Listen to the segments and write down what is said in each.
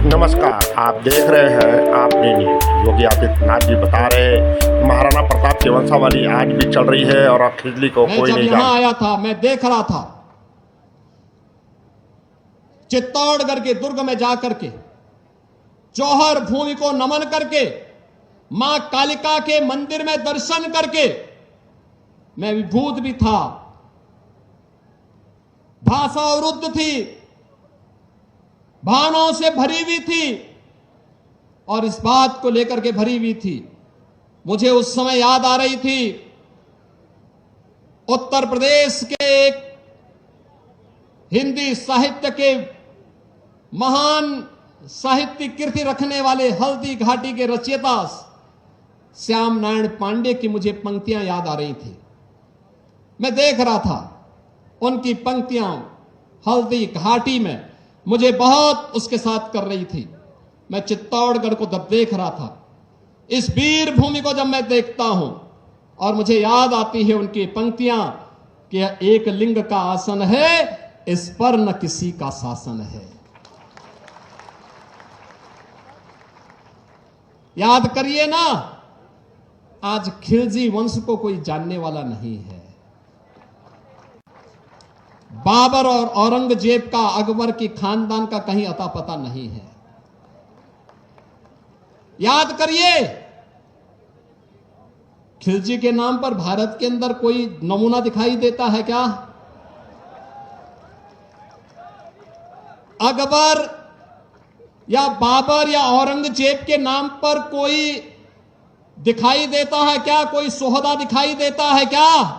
नमस्कार, आप देख रहे हैं आपने न्यूज। योगी आदित्यनाथ जी बता रहे महाराणा प्रताप की वंशावली आज भी चल रही है और खिजली को मैं कोई जब नहीं यहां जानता। आया था, मैं देख रहा था चित्तौड़गढ़ के दुर्ग में जाकर के, जौहर भूमि को नमन करके, मां कालिका के मंदिर में दर्शन करके मैं विभूत भी था। भाषा अवरुद्ध थी, भावनाओं से भरी हुई थी और इस बात को लेकर के भरी हुई थी। मुझे उस समय याद आ रही थी उत्तर प्रदेश के एक हिंदी साहित्य के महान साहित्य कीर्ति रखने वाले हल्दी घाटी के रचयिता श्याम नारायण पांडे की मुझे पंक्तियां याद आ रही थी। मैं देख रहा था उनकी पंक्तियां हल्दी घाटी में, मुझे बहुत उसके साथ कर रही थी। मैं चित्तौड़गढ़ को जब देख रहा था, इस वीर भूमि को जब मैं देखता हूं और मुझे याद आती है उनकी पंक्तियां कि यह एक लिंग का आसन है, इस पर न किसी का शासन है। याद करिए ना, आज खिलजी वंश को कोई जानने वाला नहीं है। बाबर और औरंगजेब का, अकबर की खानदान का कहीं अता पता नहीं है। याद करिए, खिलजी के नाम पर भारत के अंदर कोई नमूना दिखाई देता है क्या? अकबर या बाबर या औरंगजेब के नाम पर कोई दिखाई देता है क्या? कोई सोहदा दिखाई देता है क्या?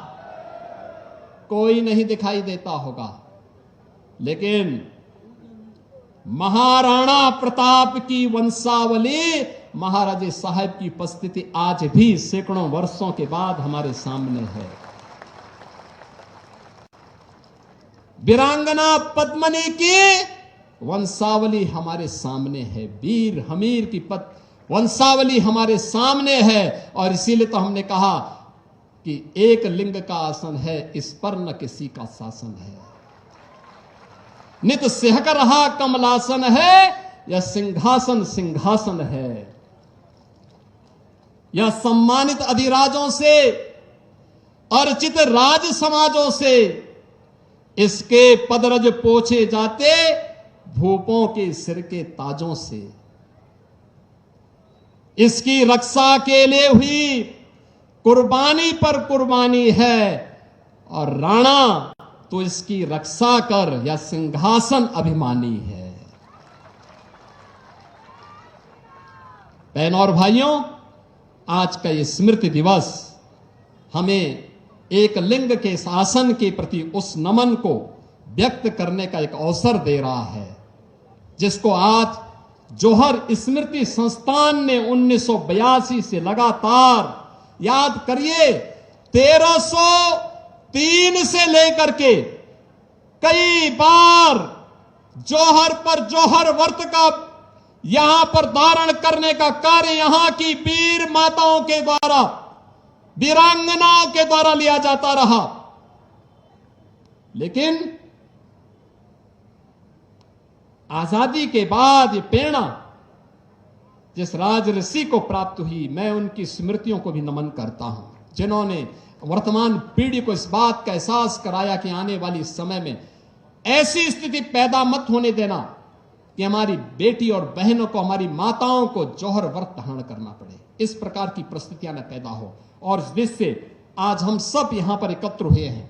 कोई नहीं दिखाई देता होगा। लेकिन महाराणा प्रताप की वंशावली, महाराजे साहब की उपस्थिति आज भी सैकड़ों वर्षों के बाद हमारे सामने है। वीरांगना पद्मिनी की वंशावली हमारे सामने है, वीर हमीर की वंशावली हमारे सामने है। और इसीलिए तो हमने कहा कि एक लिंग का आसन है, इस पर न किसी का शासन है। नित सिहक रहा कमलासन है, यह सिंहासन सिंहासन है। यह सम्मानित अधिराजों से, अर्चित राज समाजों से इसके पदरज पोछे जाते, भूपों के सिर के ताजों से। इसकी रक्षा के लिए हुई कुर्बानी पर कुर्बानी है, और राणा तो इसकी रक्षा कर, या सिंहासन अभिमानी है। बहनों और भाइयों, आज का ये स्मृति दिवस हमें एक लिंग के शासन के प्रति उस नमन को व्यक्त करने का एक अवसर दे रहा है, जिसको आज जौहर स्मृति संस्थान ने 1982 से लगातार, याद करिए, 1303 से लेकर के कई बार जौहर पर जौहर व्रत का यहां पर धारण करने का कार्य यहां की वीर माताओं के द्वारा, वीरांगनाओं के द्वारा लिया जाता रहा। लेकिन आजादी के बाद ये प्रेरणा जिस राजऋषि को प्राप्त हुई, मैं उनकी स्मृतियों को भी नमन करता हूं, जिन्होंने वर्तमान पीढ़ी को इस बात का एहसास कराया कि आने वाली समय में ऐसी स्थिति पैदा मत होने देना कि हमारी बेटी और बहनों को, हमारी माताओं को जौहर व्रत धारण करना पड़े। इस प्रकार की परिस्थितियां न पैदा हो। और जिससे आज हम सब यहां पर एकत्र हुए हैं,